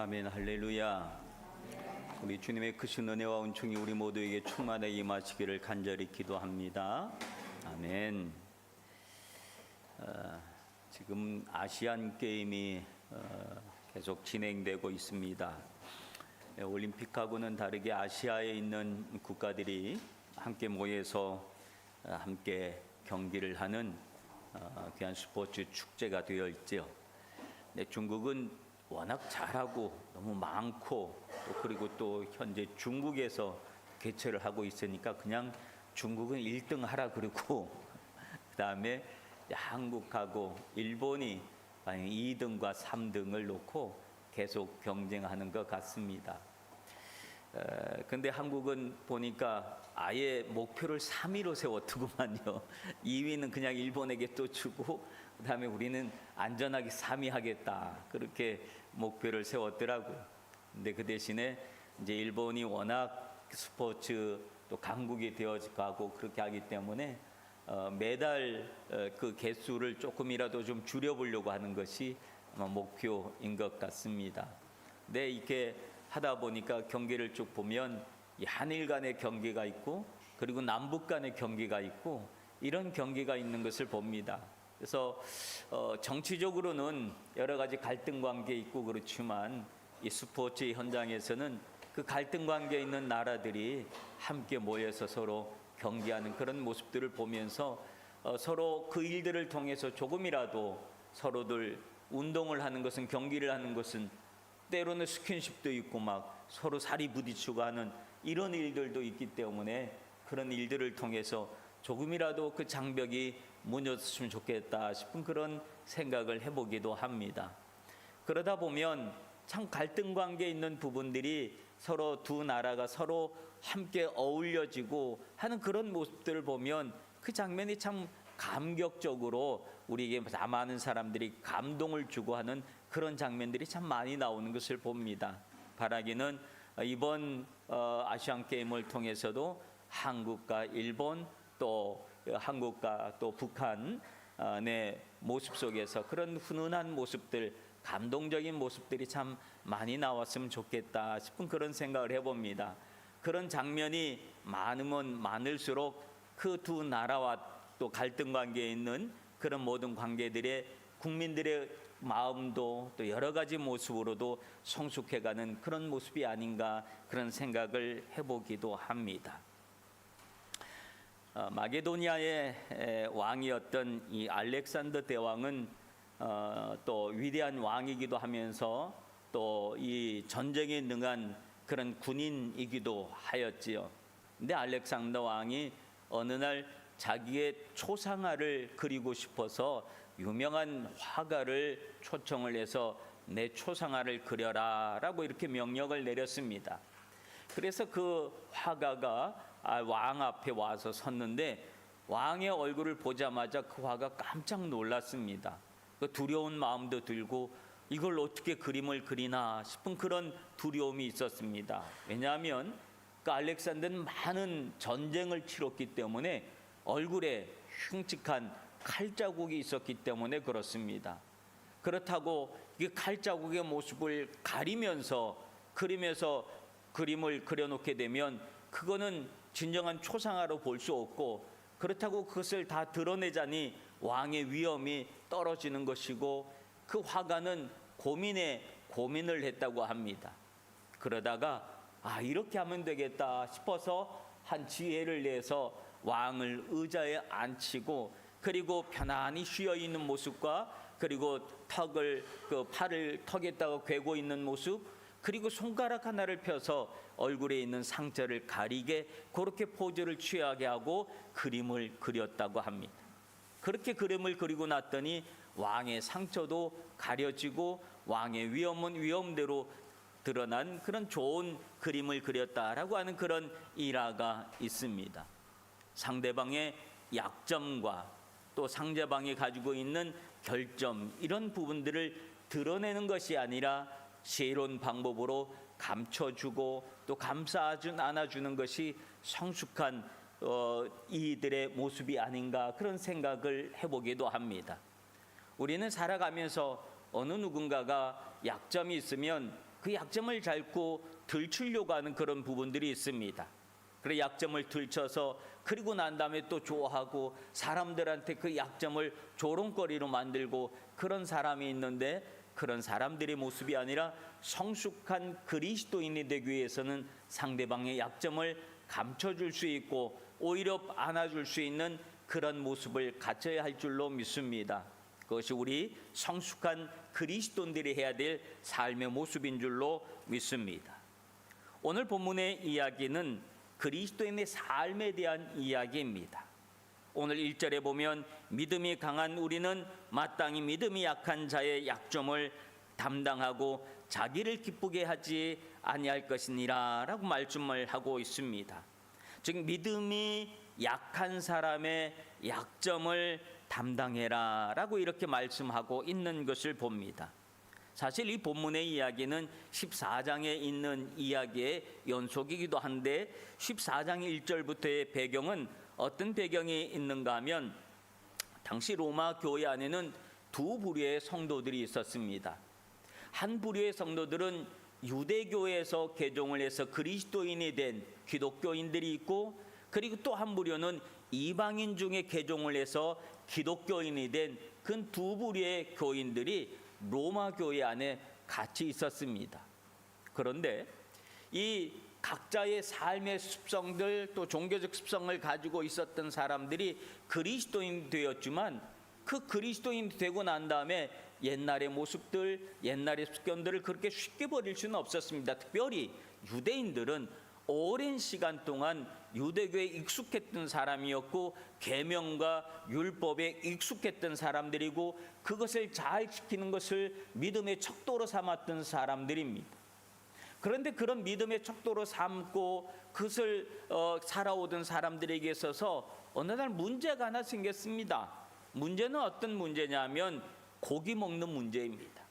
아멘. 할렐루야. 우리 주님의 크신 은혜와 은총이 우리 모두에게 충만하게 임하시기를 간절히 기도합니다. 아멘. 지금 아시안 게임이 계속 진행되고 있습니다. 올림픽하고는 다르게 아시아에 있는 국가들이 함께 모여서 함께 경기를 하는 귀한 스포츠 축제가 되어 있죠. 중국은 워낙 잘하고 너무 많고 그리고 또 현재 중국에서 개최를 하고 있으니까 그냥 중국은 1등 하라 그러고 그다음에 한국하고 일본이 2등과 3등을 놓고 계속 경쟁하는 것 같습니다. 근데 한국은 보니까 아예 목표를 3위로 세웠더구만요. 2위는 그냥 일본에게 또 주고 그다음에 우리는 안전하게 3위 하겠다 그렇게 목표를 세웠더라고요. 근데 그 대신에 이제 일본이 워낙 스포츠 또 강국이 되어가고 그렇게 하기 때문에 매달 그 개수를 조금이라도 좀 줄여보려고 하는 것이 아마 목표인 것 같습니다. 근데 이렇게 하다 보니까 경기를 쭉 보면 이 한일 간의 경기가 있고 그리고 남북 간의 경기가 있고 이런 경기가 있는 것을 봅니다. 그래서 정치적으로는 여러 가지 갈등 관계 있고 그렇지만 이 스포츠 현장에서는 그 갈등 관계에 있는 나라들이 함께 모여서 서로 경기하는 그런 모습들을 보면서 서로 그 일들을 통해서 조금이라도 서로들 운동을 하는 것은 경기를 하는 것은 때로는 스킨십도 있고 막 서로 살이 부딪히고 하는 이런 일들도 있기 때문에 그런 일들을 통해서 조금이라도 그 장벽이 무너졌으면 좋겠다 싶은 그런 생각을 해보기도 합니다. 그러다 보면 참 갈등 관계에 있는 부분들이 서로 두 나라가 서로 함께 어울려지고 하는 그런 모습들을 보면 그 장면이 참 감격적으로 우리에게 많은 사람들이 감동을 주고 하는 그런 장면들이 참 많이 나오는 것을 봅니다. 바라기는 이번 아시안 게임을 통해서도 한국과 일본 또 한국과 또 북한의 모습 속에서 그런 훈훈한 모습들, 감동적인 모습들이 참 많이 나왔으면 좋겠다 싶은 그런 생각을 해봅니다. 그런 장면이 많으면 많을수록 그 두 나라와 또 갈등 관계에 있는 그런 모든 관계들의 국민들의 마음도 또 여러 가지 모습으로도 성숙해가는 그런 모습이 아닌가 그런 생각을 해보기도 합니다. 마게도니아의 왕이었던 이 알렉산더 대왕은 또 위대한 왕이기도 하면서 또 이 전쟁에 능한 그런 군인이기도 하였지요. 근데 알렉산더 왕이 어느 날 자기의 초상화를 그리고 싶어서 유명한 화가를 초청을 해서 내 초상화를 그려라 라고 이렇게 명령을 내렸습니다. 그래서 그 화가가 왕 앞에 와서 섰는데 왕의 얼굴을 보자마자 그 화가 깜짝 놀랐습니다. 그 두려운 마음도 들고 이걸 어떻게 그림을 그리나 싶은 그런 두려움이 있었습니다. 왜냐하면 그 알렉산더는 많은 전쟁을 치렀기 때문에 얼굴에 흉측한 칼자국이 있었기 때문에 그렇습니다. 그렇다고 이 칼자국의 모습을 가리면서 그리면서 그림을 그려놓게 되면 그거는 진정한 초상화로 볼 수 없고 그렇다고 그것을 다 드러내자니 왕의 위엄이 떨어지는 것이고 그 화가는 고민을 했다고 합니다. 그러다가 이렇게 하면 되겠다 싶어서 한 지혜를 내서 왕을 의자에 앉히고 그리고 편안히 쉬어 있는 모습과 그리고 팔을 턱에다가 괴고 있는 모습 그리고 손가락 하나를 펴서 얼굴에 있는 상처를 가리게 그렇게 포즈를 취하게 하고 그림을 그렸다고 합니다. 그렇게 그림을 그리고 났더니 왕의 상처도 가려지고 왕의 위엄은 위엄대로 드러난 그런 좋은 그림을 그렸다라고 하는 그런 일화가 있습니다. 상대방의 약점과 또 상대방이 가지고 있는 결점 이런 부분들을 드러내는 것이 아니라 지혜로운 방법으로 감춰주고 또 감싸 안아주는 것이 성숙한 이들의 모습이 아닌가 그런 생각을 해보기도 합니다. 우리는 살아가면서 어느 누군가가 약점이 있으면 그 약점을 자꾸 들추려고 하는 그런 부분들이 있습니다. 그래 약점을 들춰서 그리고 난 다음에 또 좋아하고 사람들한테 그 약점을 조롱거리로 만들고 그런 사람이 있는데, 그런 사람들의 모습이 아니라 성숙한 그리스도인이 되기 위해서는 상대방의 약점을 감춰줄 수 있고 오히려 안아줄 수 있는 그런 모습을 갖춰야 할 줄로 믿습니다. 그것이 우리 성숙한 그리스도인들이 해야 될 삶의 모습인 줄로 믿습니다. 오늘 본문의 이야기는 그리스도인의 삶에 대한 이야기입니다. 오늘 1절에 보면 믿음이 강한 우리는 마땅히 믿음이 약한 자의 약점을 담당하고 자기를 기쁘게 하지 아니할 것이니라 라고 말씀을 하고 있습니다. 즉 믿음이 약한 사람의 약점을 담당해라 라고 이렇게 말씀하고 있는 것을 봅니다. 사실 이 본문의 이야기는 14장에 있는 이야기의 연속이기도 한데 14장 1절부터의 배경은 어떤 배경이 있는가 하면 당시 로마 교회 안에는 두 부류의 성도들이 있었습니다. 한 부류의 성도들은 유대교에서 개종을 해서 그리스도인이 된 기독교인들이 있고, 그리고 또 한 부류는 이방인 중에 개종을 해서 기독교인이 된 그 두 부류의 교인들이 로마 교회 안에 같이 있었습니다. 그런데 이 각자의 삶의 습성들 또 종교적 습성을 가지고 있었던 사람들이 그리스도인이 되었지만 그 그리스도인이 되고 난 다음에 옛날의 모습들, 옛날의 습관들을 그렇게 쉽게 버릴 수는 없었습니다. 특별히 유대인들은 오랜 시간 동안 유대교에 익숙했던 사람이었고 계명과 율법에 익숙했던 사람들이고 그것을 잘 지키는 것을 믿음의 척도로 삼았던 사람들입니다. 그런데 그런 믿음의 척도로 삼고 그것을 살아오던 사람들에게 있어서 어느 날 문제가 하나 생겼습니다. 문제는 어떤 문제냐면 고기 먹는 문제입니다.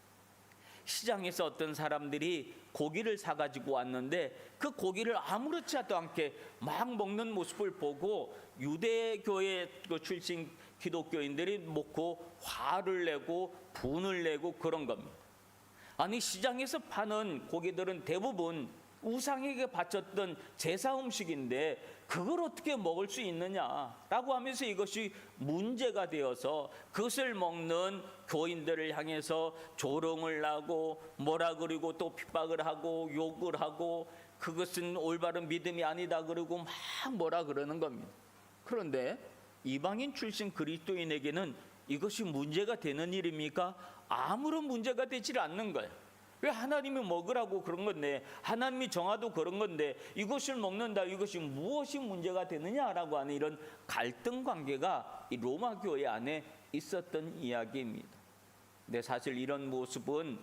시장에서 어떤 사람들이 고기를 사가지고 왔는데 그 고기를 아무렇지도 않게 막 먹는 모습을 보고 유대교회 출신 기독교인들이 먹고 화를 내고 분을 내고 그런 겁니다. 아니 시장에서 파는 고기들은 대부분 우상에게 바쳤던 제사 음식인데 그걸 어떻게 먹을 수 있느냐라고 하면서 이것이 문제가 되어서 그것을 먹는 교인들을 향해서 조롱을 하고 뭐라 그러고 또 핍박을 하고 욕을 하고 그것은 올바른 믿음이 아니다 그러고 막 뭐라 그러는 겁니다. 그런데 이방인 출신 그리스도인에게는 이것이 문제가 되는 일입니까? 아무런 문제가 되질 않는 거예요. 왜 하나님이 먹으라고 그런 건데 하나님이 정하도 그런 건데 이것을 먹는다 이것이 무엇이 문제가 되느냐라고 하는 이런 갈등 관계가 이 로마 교회 안에 있었던 이야기입니다. 근데 사실 이런 모습은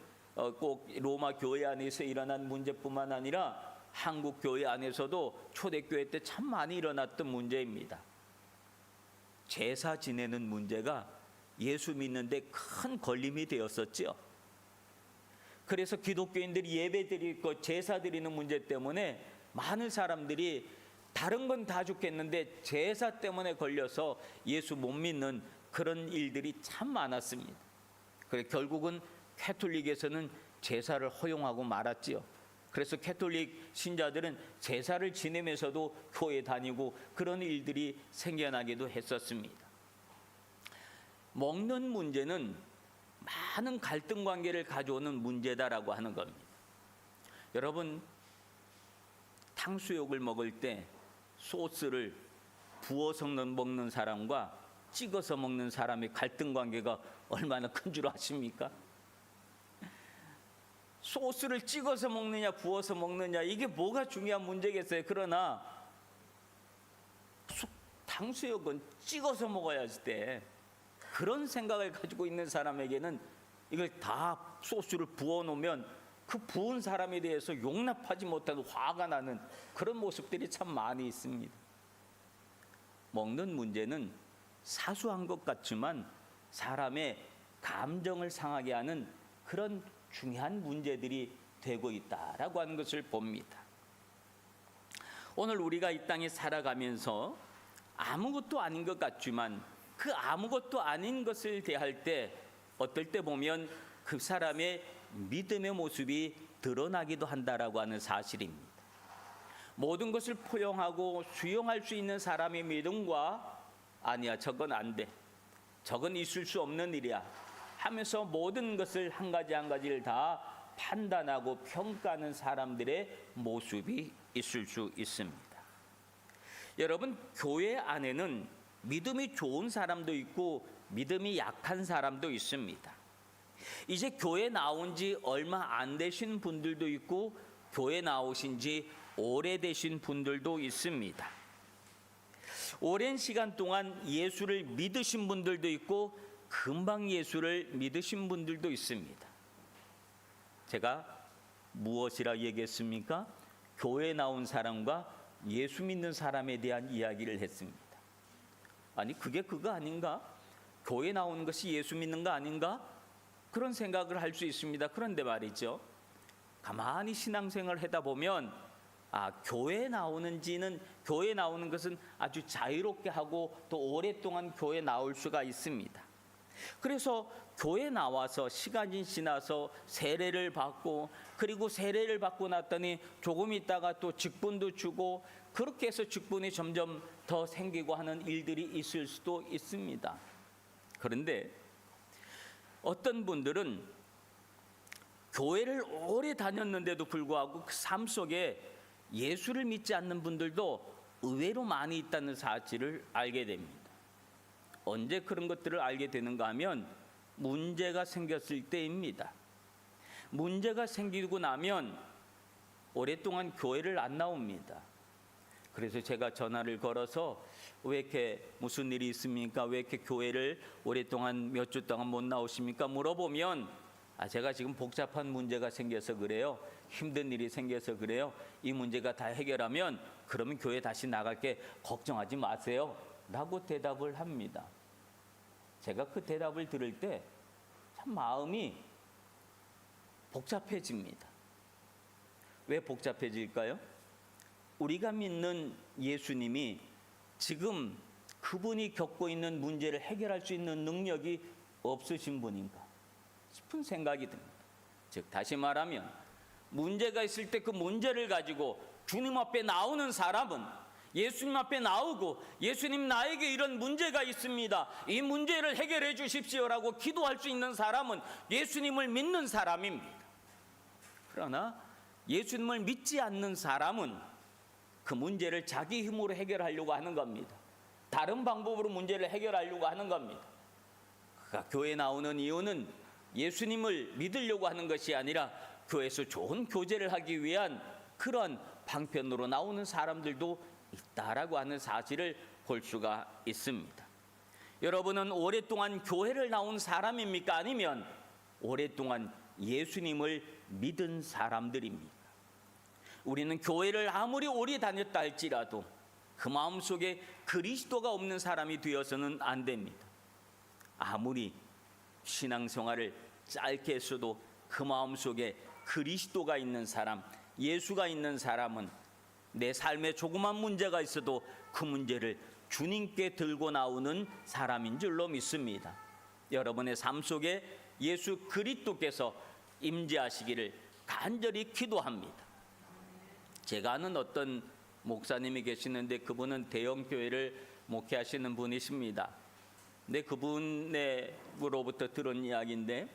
꼭 로마 교회 안에서 일어난 문제뿐만 아니라 한국 교회 안에서도 초대교회 때 참 많이 일어났던 문제입니다. 제사 지내는 문제가 예수 믿는데 큰 걸림이 되었었죠. 그래서 기독교인들이 예배 드리고 제사 드리는 문제 때문에 많은 사람들이 다른 건 다 좋겠는데 제사 때문에 걸려서 예수 못 믿는 그런 일들이 참 많았습니다. 그래서 결국은 캐톨릭에서는 제사를 허용하고 말았지요. 그래서 캐톨릭 신자들은 제사를 지내면서도 교회 다니고 그런 일들이 생겨나기도 했었습니다. 먹는 문제는 많은 갈등 관계를 가져오는 문제다라고 하는 겁니다. 여러분 탕수육을 먹을 때 소스를 부어서 먹는 사람과 찍어서 먹는 사람의 갈등 관계가 얼마나 큰 줄 아십니까? 소스를 찍어서 먹느냐 부어서 먹느냐 이게 뭐가 중요한 문제겠어요. 그러나 탕수육은 찍어서 먹어야지 돼. 그런 생각을 가지고 있는 사람에게는 이걸 다 소스를 부어 놓으면 그 부은 사람에 대해서 용납하지 못하는 화가 나는 그런 모습들이 참 많이 있습니다. 먹는 문제는 사소한 것 같지만 사람의 감정을 상하게 하는 그런 중요한 문제들이 되고 있다라고 하는 것을 봅니다. 오늘 우리가 이 땅에 살아가면서 아무것도 아닌 것 같지만 그 아무것도 아닌 것을 대할 때 어떨 때 보면 그 사람의 믿음의 모습이 드러나기도 한다라고 하는 사실입니다. 모든 것을 포용하고 수용할 수 있는 사람의 믿음과 아니야, 저건 안 돼, 저건 있을 수 없는 일이야 하면서 모든 것을 한 가지 한 가지를 다 판단하고 평가하는 사람들의 모습이 있을 수 있습니다. 여러분, 교회 안에는 믿음이 좋은 사람도 있고 믿음이 약한 사람도 있습니다. 이제 교회 나온 지 얼마 안 되신 분들도 있고 교회 나오신 지 오래되신 분들도 있습니다. 오랜 시간 동안 예수를 믿으신 분들도 있고 금방 예수를 믿으신 분들도 있습니다. 제가 무엇이라 얘기했습니까? 교회 나온 사람과 예수 믿는 사람에 대한 이야기를 했습니다. 아니, 그게 그거 아닌가? 교회 나오는 것이 예수 믿는 거 아닌가? 그런 생각을 할 수 있습니다. 그런데 말이죠, 가만히 신앙생활을 하다 보면 교회 나오는 것은 아주 자유롭게 하고 또 오랫동안 교회 나올 수가 있습니다. 그래서 교회 나와서 시간이 지나서 세례를 받고, 그리고 세례를 받고 났더니 조금 있다가 또 직분도 주고, 그렇게 해서 직분이 점점 더 생기고 하는 일들이 있을 수도 있습니다. 그런데 어떤 분들은 교회를 오래 다녔는데도 불구하고 그 삶 속에 예수를 믿지 않는 분들도 의외로 많이 있다는 사실을 알게 됩니다. 언제 그런 것들을 알게 되는가 하면 문제가 생겼을 때입니다. 문제가 생기고 나면 오랫동안 교회를 안 나옵니다. 그래서 제가 전화를 걸어서 왜 이렇게 무슨 일이 있습니까? 왜 이렇게 교회를 오랫동안 몇 주 동안 못 나오십니까? 물어보면 제가 지금 복잡한 문제가 생겨서 그래요. 힘든 일이 생겨서 그래요. 이 문제가 다 해결하면 그러면 교회 다시 나갈게, 걱정하지 마세요 라고 대답을 합니다. 제가 그 대답을 들을 때 참 마음이 복잡해집니다. 왜 복잡해질까요? 우리가 믿는 예수님이 지금 그분이 겪고 있는 문제를 해결할 수 있는 능력이 없으신 분인가 싶은 생각이 듭니다. 즉, 다시 말하면 문제가 있을 때 그 문제를 가지고 주님 앞에 나오는 사람은, 예수님 앞에 나오고 예수님, 나에게 이런 문제가 있습니다, 이 문제를 해결해 주십시오라고 기도할 수 있는 사람은 예수님을 믿는 사람입니다. 그러나 예수님을 믿지 않는 사람은 그 문제를 자기 힘으로 해결하려고 하는 겁니다. 다른 방법으로 문제를 해결하려고 하는 겁니다. 그가 교회에 나오는 이유는 예수님을 믿으려고 하는 것이 아니라 교회에서 좋은 교제를 하기 위한 그런 방편으로 나오는 사람들도 있다라고 하는 사실을 볼 수가 있습니다. 여러분은 오랫동안 교회를 나온 사람입니까? 아니면 오랫동안 예수님을 믿은 사람들입니까? 우리는 교회를 아무리 오래 다녔다 할지라도 그 마음속에 그리스도가 없는 사람이 되어서는 안 됩니다. 아무리 신앙생활을 짧게 했어도 그 마음속에 그리스도가 있는 사람, 예수가 있는 사람은 내 삶에 조그만 문제가 있어도 그 문제를 주님께 들고 나오는 사람인 줄로 믿습니다. 여러분의 삶 속에 예수 그리스도께서 임재하시기를 간절히 기도합니다. 제가 아는 어떤 목사님이 계시는데 그분은 대형 교회를 목회하시는 분이십니다. 근데 그분으로부터 들은 이야기인데,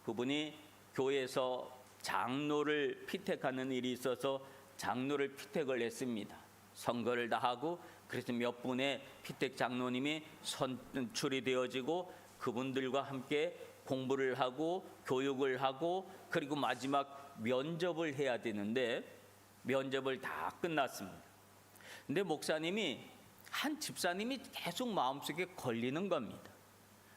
그분이 교회에서 장로를 피택하는 일이 있어서 장로를 피택을 했습니다. 선거를 다 하고, 그래서 몇 분의 피택 장로님이 선출이 되어지고 그분들과 함께 공부를 하고 교육을 하고, 그리고 마지막 면접을 해야 되는데 면접을 다 끝났습니다. 근데 목사님이, 한 집사님이 계속 마음속에 걸리는 겁니다.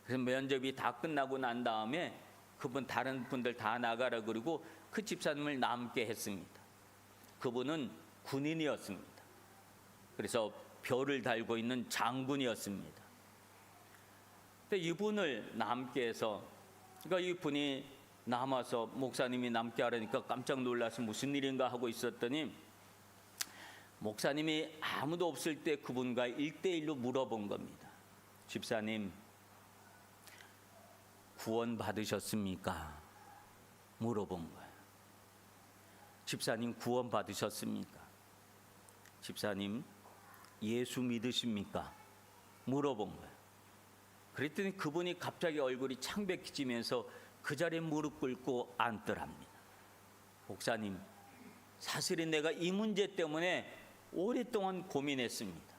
그래서 면접이 다 끝나고 난 다음에 그분 다른 분들 다 나가라 그러고 그 집사님을 남게 했습니다. 그분은 군인이었습니다. 그래서 별을 달고 있는 장군이었습니다. 근데 이분을 남게 해서, 그러니까 이분이 남아서 목사님이 남게 하라니까 깜짝 놀라서 무슨 일인가 하고 있었더니, 목사님이 아무도 없을 때 그분과 1대1로 물어본 겁니다. 집사님, 구원 받으셨습니까? 물어본 거예요. 집사님 구원 받으셨습니까? 집사님 예수 믿으십니까? 물어본 거예요. 그랬더니 그분이 갑자기 얼굴이 창백해지면서 그 자리에 무릎 꿇고 앉더랍니다. 목사님, 사실은 내가 이 문제 때문에 오랫동안 고민했습니다.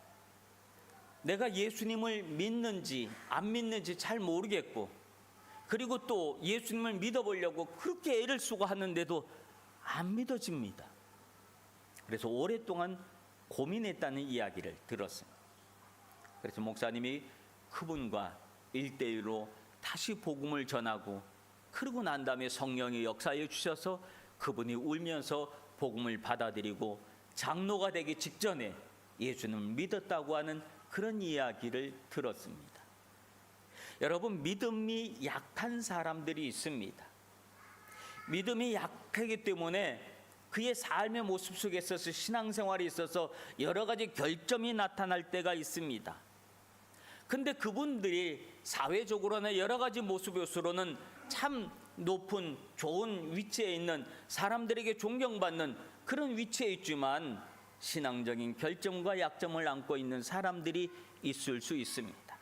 내가 예수님을 믿는지 안 믿는지 잘 모르겠고, 그리고 또 예수님을 믿어보려고 그렇게 애를 쓰고 하는데도 안 믿어집니다. 그래서 오랫동안 고민했다는 이야기를 들었습니다. 그래서 목사님이 그분과 1대1로 다시 복음을 전하고, 그러고 난 다음에 성령이 역사해 주셔서 그분이 울면서 복음을 받아들이고 장로가 되기 직전에 예수님을 믿었다고 하는 그런 이야기를 들었습니다. 여러분, 믿음이 약한 사람들이 있습니다. 믿음이 약하기 때문에 그의 삶의 모습 속에 있어서 신앙생활에 있어서 여러 가지 결점이 나타날 때가 있습니다. 근데 그분들이 사회적으로나 여러 가지 모습으로는 참 높은 좋은 위치에 있는, 사람들에게 존경받는 그런 위치에 있지만 신앙적인 결점과 약점을 안고 있는 사람들이 있을 수 있습니다.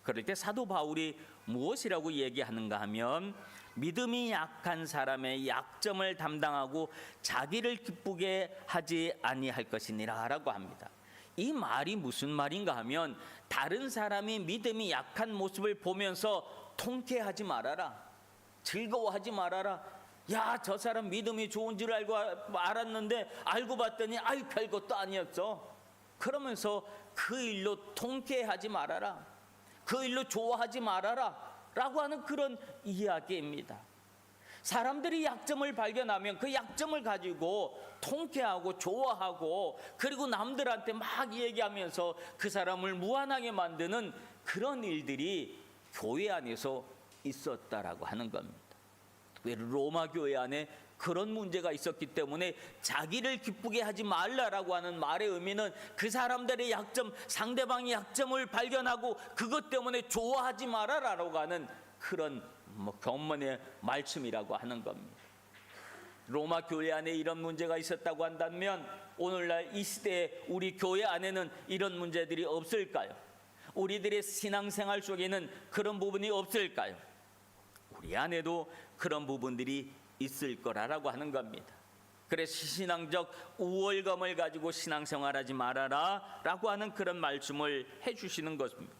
그럴 때 사도 바울이 무엇이라고 얘기하는가 하면, 믿음이 약한 사람의 약점을 담당하고 자기를 기쁘게 하지 아니할 것이니라 라고 합니다. 이 말이 무슨 말인가 하면, 다른 사람이 믿음이 약한 모습을 보면서 통쾌하지 말아라, 즐거워하지 말아라. 야, 저 사람 믿음이 좋은 줄 알았는데 알고 봤더니 아유 별것도 아니었어. 그러면서 그 일로 통쾌하지 말아라, 그 일로 좋아하지 말아라 라고 하는 그런 이야기입니다. 사람들이 약점을 발견하면 그 약점을 가지고 통쾌하고 좋아하고, 그리고 남들한테 막 얘기하면서 그 사람을 무한하게 만드는 그런 일들이 교회 안에서 있었다라고 하는 겁니다. 왜 로마 교회 안에 그런 문제가 있었기 때문에 자기를 기쁘게 하지 말라라고 하는 말의 의미는 그 사람들의 약점, 상대방의 약점을 발견하고 그것 때문에 좋아하지 말아라라고 하는 그런 견문의 말씀이라고 하는 겁니다. 로마 교회 안에 이런 문제가 있었다고 한다면 오늘날 이 시대에 우리 교회 안에는 이런 문제들이 없을까요? 우리들의 신앙생활 속에는 그런 부분이 없을까요? 우리 안에도 그런 부분들이 있을 거라고 하는 겁니다. 그래서 신앙적 우월감을 가지고 신앙생활하지 말아라 라고 하는 그런 말씀을 해주시는 것입니다.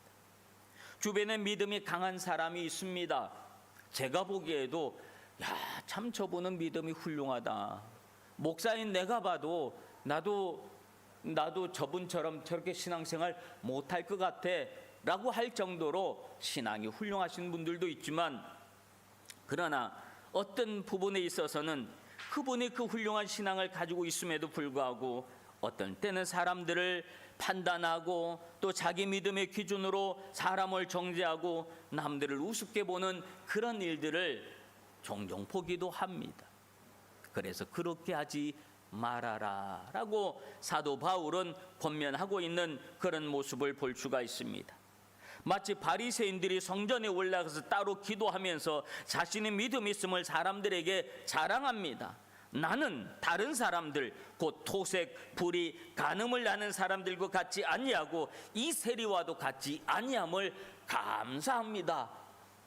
주변에 믿음이 강한 사람이 있습니다. 제가 보기에도 참 저분은 믿음이 훌륭하다, 목사인 내가 봐도 나도 저분처럼 저렇게 신앙생활 못할 것 같아 라고 할 정도로 신앙이 훌륭하신 분들도 있지만, 그러나 어떤 부분에 있어서는 그분이 그 훌륭한 신앙을 가지고 있음에도 불구하고 어떤 때는 사람들을 판단하고 또 자기 믿음의 기준으로 사람을 정죄하고 남들을 우습게 보는 그런 일들을 종종 보기도 합니다. 그래서 그렇게 하지 말아라 라고 사도 바울은 권면하고 있는 그런 모습을 볼 수가 있습니다. 마치 바리새인들이 성전에 올라가서 따로 기도하면서 자신의 믿음이 있음을 사람들에게 자랑합니다. 나는 다른 사람들, 곧 토색, 불의, 간음을 하는 사람들과 같지 아니하고 이 세리와도 같지 아니함을 감사합니다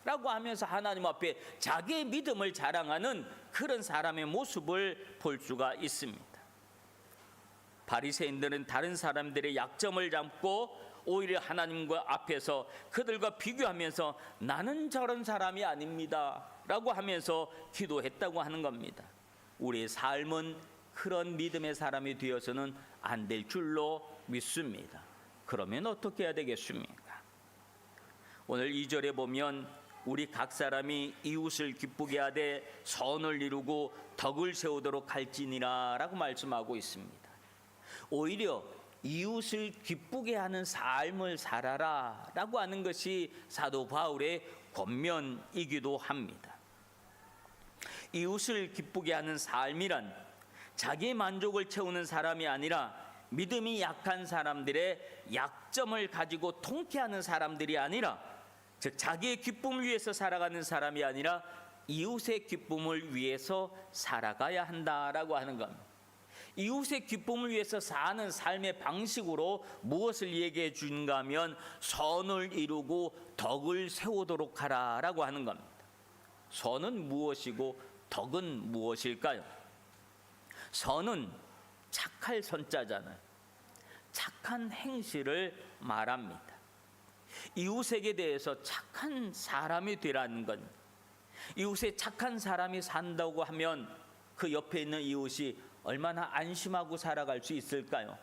라고 하면서 하나님 앞에 자기의 믿음을 자랑하는 그런 사람의 모습을 볼 수가 있습니다. 바리새인들은 다른 사람들의 약점을 잡고 오히려 하나님과 앞에서 그들과 비교하면서 나는 저런 사람이 아닙니다 라고 하면서 기도했다고 하는 겁니다. 우리의 삶은 그런 믿음의 사람이 되어서는 안 될 줄로 믿습니다. 그러면 어떻게 해야 되겠습니까? 오늘 2절에 보면 우리 각 사람이 이웃을 기쁘게 하되 선을 이루고 덕을 세우도록 할지니라 라고 말씀하고 있습니다. 오히려 이웃을 기쁘게 하는 삶을 살아라 라고 하는 것이 사도 바울의 권면이기도 합니다. 이웃을 기쁘게 하는 삶이란 자기의 만족을 채우는 사람이 아니라 믿음이 약한 사람들의 약점을 가지고 통쾌하는 사람들이 아니라, 즉 자기의 기쁨을 위해서 살아가는 사람이 아니라 이웃의 기쁨을 위해서 살아가야 한다라고 하는 겁니다. 이웃의 기쁨을 위해서 사는 삶의 방식으로 무엇을 얘기해 주는가 하면 선을 이루고 덕을 세우도록 하라라고 하는 겁니다. 선은 무엇이고 덕은 무엇일까요? 선은 착할 선자잖아요. 착한 행실을 말합니다. 이웃에게 대해서 착한 사람이 되라는 겁니다. 이웃에 착한 사람이 산다고 하면 그 옆에 있는 이웃이 얼마나 안심하고 살아갈 수 있을까요?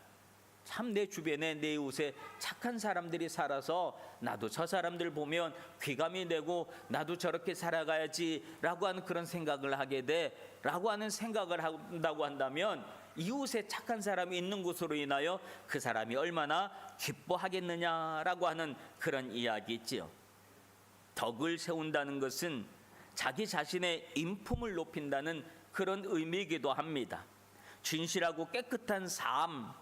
참 내 주변에 내 이웃에 착한 사람들이 살아서 나도 저 사람들 보면 귀감이 되고 나도 저렇게 살아가야지라고 하는 그런 생각을 하게 돼라고 하는 생각을 한다고 한다면 이웃에 착한 사람이 있는 곳으로 인하여 그 사람이 얼마나 기뻐하겠느냐라고 하는 그런 이야기 있지요. 덕을 세운다는 것은 자기 자신의 인품을 높인다는 그런 의미이기도 합니다. 진실하고 깨끗한 삶,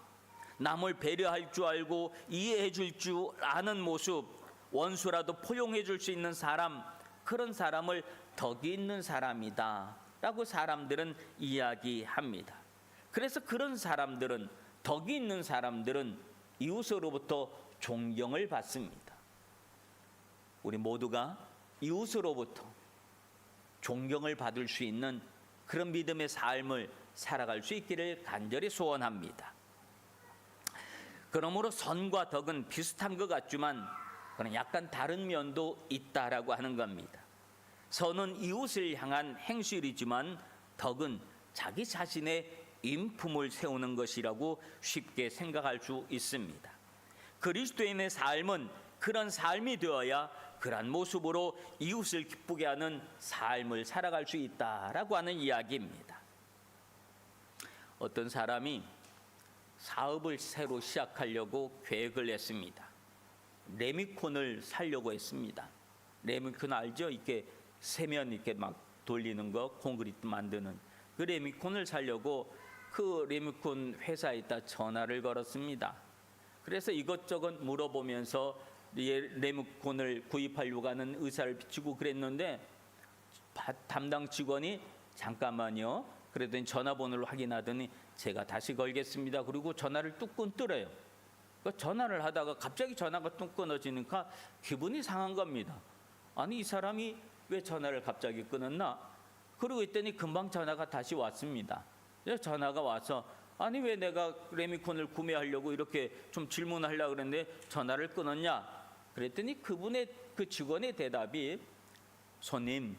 남을 배려할 줄 알고 이해해 줄 줄 아는 모습, 원수라도 포용해 줄 수 있는 사람, 그런 사람을 덕이 있는 사람이다 라고 사람들은 이야기합니다. 그래서 그런 사람들은, 덕이 있는 사람들은 이웃으로부터 존경을 받습니다. 우리 모두가 이웃으로부터 존경을 받을 수 있는 그런 믿음의 삶을 살아갈 수 있기를 간절히 소원합니다. 그러므로 선과 덕은 비슷한 것 같지만 그런 약간 다른 면도 있다라고 하는 겁니다. 선은 이웃을 향한 행실이지만 덕은 자기 자신의 인품을 세우는 것이라고 쉽게 생각할 수 있습니다. 그리스도인의 삶은 그런 삶이 되어야 그러한 모습으로 이웃을 기쁘게 하는 삶을 살아갈 수 있다라고 하는 이야기입니다. 어떤 사람이 사업을 새로 시작하려고 계획을 했습니다. 레미콘을 사려고 했습니다. 레미콘 알죠? 이렇게 세면 이렇게 막 돌리는 거, 콘크리트 만드는 그 레미콘을 사려고 그 레미콘 회사에다 전화를 걸었습니다. 그래서 이것저것 물어보면서 레미콘을 구입하려고 하는 의사를 비추고 그랬는데 담당 직원이 잠깐만요. 그랬더니 전화번호를 확인하더니 제가 다시 걸겠습니다. 그리고 전화를 뚝 끊더래요. 전화를 하다가 갑자기 전화가 뚝 끊어지니까 기분이 상한 겁니다. 아니 이 사람이 왜 전화를 갑자기 끊었나? 그러고 있더니 금방 전화가 다시 왔습니다. 전화가 와서 아니 왜 내가 레미콘을 구매하려고 이렇게 좀 질문하려고 그랬는데 전화를 끊었냐? 그랬더니 그분의 그 직원의 대답이 손님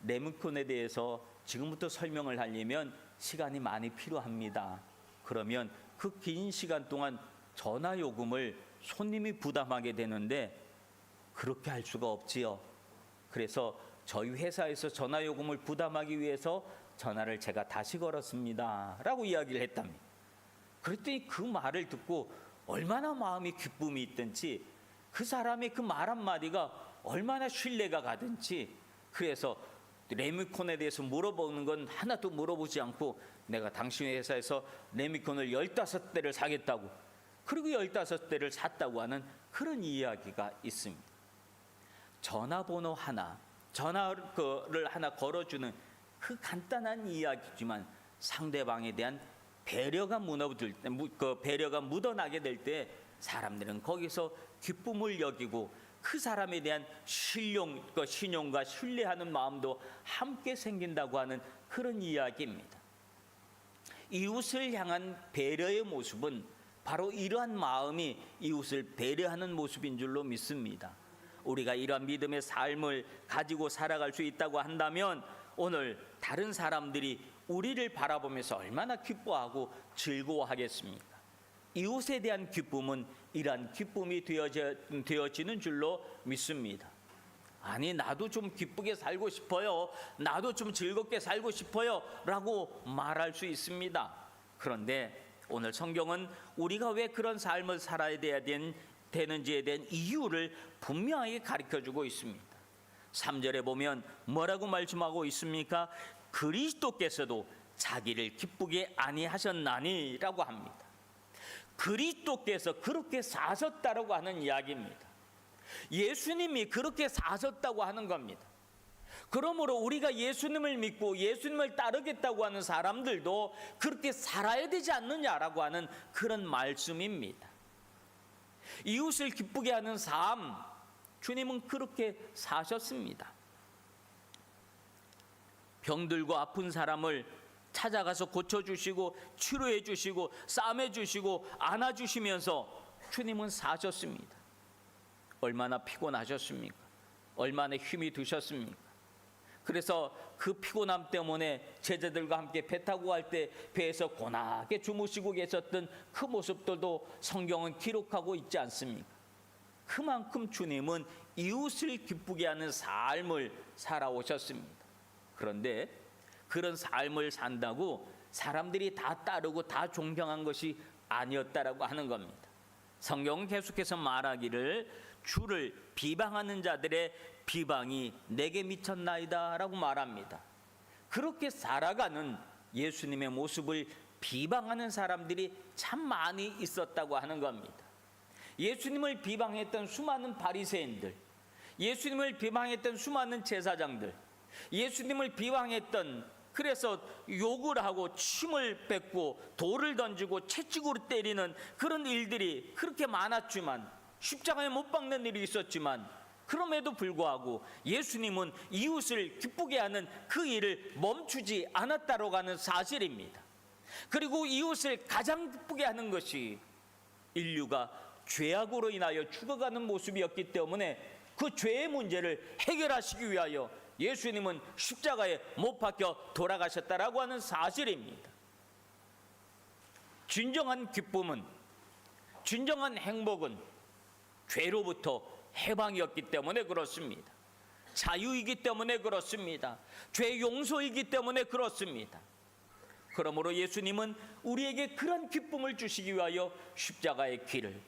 레미콘에 대해서 지금부터 설명을 하려면 시간이 많이 필요합니다. 그러면 그 긴 시간 동안 전화 요금을 손님이 부담하게 되는데 그렇게 할 수가 없지요. 그래서 저희 회사에서 전화 요금을 부담하기 위해서 전화를 제가 다시 걸었습니다 라고 이야기를 했답니다. 그랬더니 그 말을 듣고 얼마나 마음이 기쁨이 있든지 그 사람의 그 말 한마디가 얼마나 신뢰가 가든지 그래서 레미콘에 대해서 물어보는 건 하나도 물어보지 않고 내가 당신 회사에서 레미콘을 15대를 사겠다고 그리고 15대를 샀다고 하는 그런 이야기가 있습니다. 전화번호 하나, 전화를 하나 걸어주는 그 간단한 이야기지만 상대방에 대한 배려가 묻어나게 될 때 사람들은 거기서 기쁨을 여기고 그 사람에 대한 신용과 신뢰하는 마음도 함께 생긴다고 하는 그런 이야기입니다. 이웃을 향한 배려의 모습은 바로 이러한 마음이 이웃을 배려하는 모습인 줄로 믿습니다. 우리가 이러한 믿음의 삶을 가지고 살아갈 수 있다고 한다면 오늘 다른 사람들이 우리를 바라보면서 얼마나 기뻐하고 즐거워하겠습니까? 이웃에 대한 기쁨은 이러한 기쁨이 되어지는 줄로 믿습니다. 아니 나도 좀 기쁘게 살고 싶어요. 나도 좀 즐겁게 살고 싶어요 라고 말할 수 있습니다. 그런데 오늘 성경은 우리가 왜 그런 삶을 살아야 되는지에 대한 이유를 분명하게 가르쳐주고 있습니다. 3절에 보면 뭐라고 말씀하고 있습니까? 그리스도께서도 자기를 기쁘게 아니하셨나니 라고 합니다. 그리스도께서 그렇게 사셨다라고 하는 이야기입니다. 예수님이 그렇게 사셨다고 하는 겁니다. 그러므로 우리가 예수님을 믿고 예수님을 따르겠다고 하는 사람들도 그렇게 살아야 되지 않느냐라고 하는 그런 말씀입니다. 이웃을 기쁘게 하는 삶, 주님은 그렇게 사셨습니다. 병들고 아픈 사람을 찾아가서 고쳐주시고 치료해 주시고 싸매 주시고 안아주시면서 주님은 사셨습니다. 얼마나 피곤하셨습니까? 얼마나 힘이 드셨습니까? 그래서 그 피곤함 때문에 제자들과 함께 배 타고 갈 때 배에서 고나게 주무시고 계셨던 그 모습들도 성경은 기록하고 있지 않습니까? 그만큼 주님은 이웃을 기쁘게 하는 삶을 살아오셨습니다. 그런데 그런 삶을 산다고 사람들이 다 따르고 다 존경한 것이 아니었다라고 하는 겁니다. 성경은 계속해서 말하기를 주를 비방하는 자들의 비방이 내게 미쳤나이다 라고 말합니다. 그렇게 살아가는 예수님의 모습을 비방하는 사람들이 참 많이 있었다고 하는 겁니다. 예수님을 비방했던 수많은 바리새인들, 예수님을 비방했던 수많은 제사장들, 예수님을 비방했던, 그래서 욕을 하고 침을 뱉고 돌을 던지고 채찍으로 때리는 그런 일들이 그렇게 많았지만, 십자가에 못 박는 일이 있었지만, 그럼에도 불구하고 예수님은 이웃을 기쁘게 하는 그 일을 멈추지 않았다고 하는 사실입니다. 그리고 이웃을 가장 기쁘게 하는 것이 인류가 죄악으로 인하여 죽어가는 모습이었기 때문에 그 죄의 문제를 해결하시기 위하여 예수님은 십자가에 못 박혀 돌아가셨다라고 하는 사실입니다. 진정한 기쁨은, 진정한 행복은 죄로부터 해방이었기 때문에 그렇습니다. 자유이기 때문에 그렇습니다. 죄 용서이기 때문에 그렇습니다. 그러므로 예수님은 우리에게 그런 기쁨을 주시기 위하여 십자가의 길을,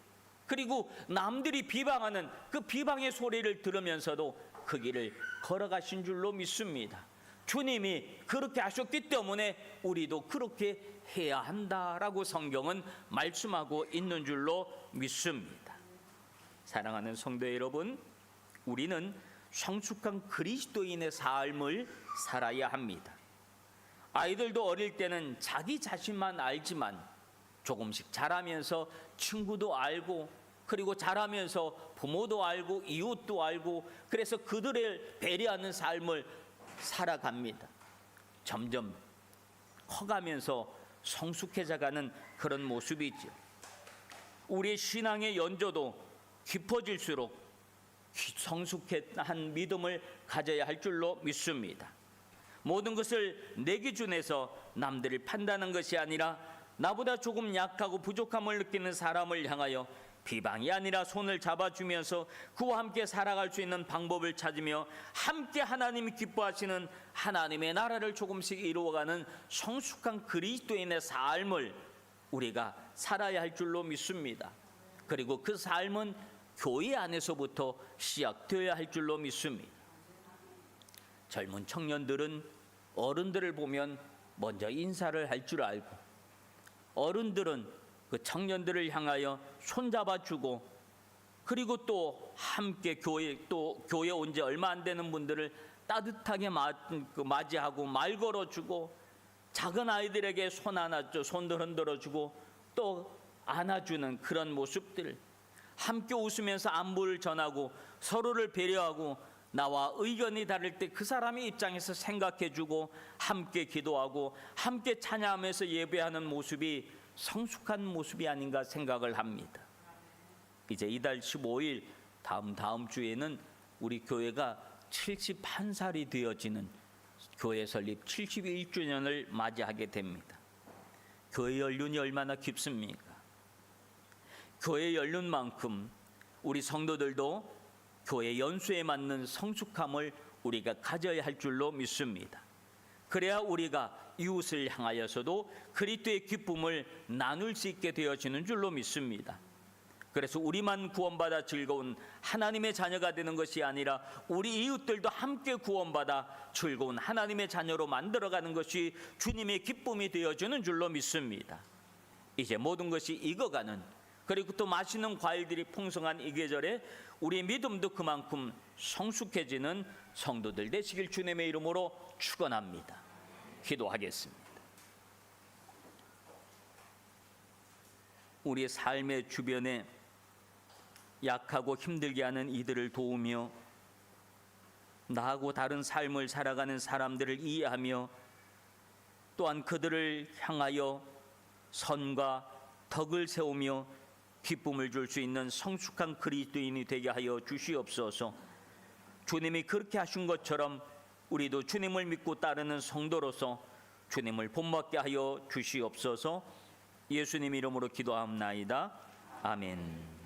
그리고 남들이 비방하는 그 비방의 소리를 들으면서도 그 길을 걸어가신 줄로 믿습니다. 주님이 그렇게 하셨기 때문에 우리도 그렇게 해야 한다라고 성경은 말씀하고 있는 줄로 믿습니다. 사랑하는 성도 여러분, 우리는 성숙한 그리스도인의 삶을 살아야 합니다. 아이들도 어릴 때는 자기 자신만 알지만 조금씩 자라면서 친구도 알고, 그리고 자라면서 부모도 알고 이웃도 알고, 그래서 그들을 배려하는 삶을 살아갑니다. 점점 커가면서 성숙해져가는 그런 모습이죠. 우리의 신앙의 연조도 깊어질수록 성숙한 믿음을 가져야 할 줄로 믿습니다. 모든 것을 내 기준에서 남들을 판단하는 것이 아니라 나보다 조금 약하고 부족함을 느끼는 사람을 향하여 비방이 아니라 손을 잡아주면서 그와 함께 살아갈 수 있는 방법을 찾으며 함께 하나님이 기뻐하시는 하나님의 나라를 조금씩 이루어가는 성숙한 그리스도인의 삶을 우리가 살아야 할 줄로 믿습니다. 그리고 그 삶은 교회 안에서부터 시작되어야 할 줄로 믿습니다. 젊은 청년들은 어른들을 보면 먼저 인사를 할 줄 알고, 어른들은 그 청년들을 향하여 손잡아주고, 그리고 또 함께 교회 온 지 얼마 안 되는 분들을 따뜻하게 맞이하고 말 걸어주고, 작은 아이들에게 손들 흔들어주고 또 안아주는 그런 모습들, 함께 웃으면서 안부를 전하고 서로를 배려하고, 나와 의견이 다를 때 그 사람의 입장에서 생각해주고 함께 기도하고 함께 찬양하면서 예배하는 모습이 성숙한 모습이 아닌가 생각을 합니다. 이제 이달 15일 다음 주에는 우리 교회가 71살이 되어지는 교회 설립 71주년을 맞이하게 됩니다. 교회 연륜이 얼마나 깊습니까? 교회 연륜만큼 우리 성도들도 교회 연수에 맞는 성숙함을 우리가 가져야 할 줄로 믿습니다. 그래야 우리가 이웃을 향하여서도 그리스도의 기쁨을 나눌 수 있게 되어지는 줄로 믿습니다. 그래서 우리만 구원받아 즐거운 하나님의 자녀가 되는 것이 아니라 우리 이웃들도 함께 구원받아 즐거운 하나님의 자녀로 만들어가는 것이 주님의 기쁨이 되어지는 줄로 믿습니다. 이제 모든 것이 익어가는, 그리고 또 맛있는 과일들이 풍성한 이 계절에 우리 믿음도 그만큼 성숙해지는 성도들 되시길 주님의 이름으로 축원합니다. 기도하겠습니다. 우리의 삶의 주변에 약하고 힘들게 하는 이들을 도우며 나하고 다른 삶을 살아가는 사람들을 이해하며 또한 그들을 향하여 선과 덕을 세우며 기쁨을 줄 수 있는 성숙한 그리스도인이 되게 하여 주시옵소서. 주님이 그렇게 하신 것처럼 우리도 주님을 믿고 따르는 성도로서 주님을 본받게 하여 주시옵소서. 예수님 이름으로 기도합나이다. 아멘.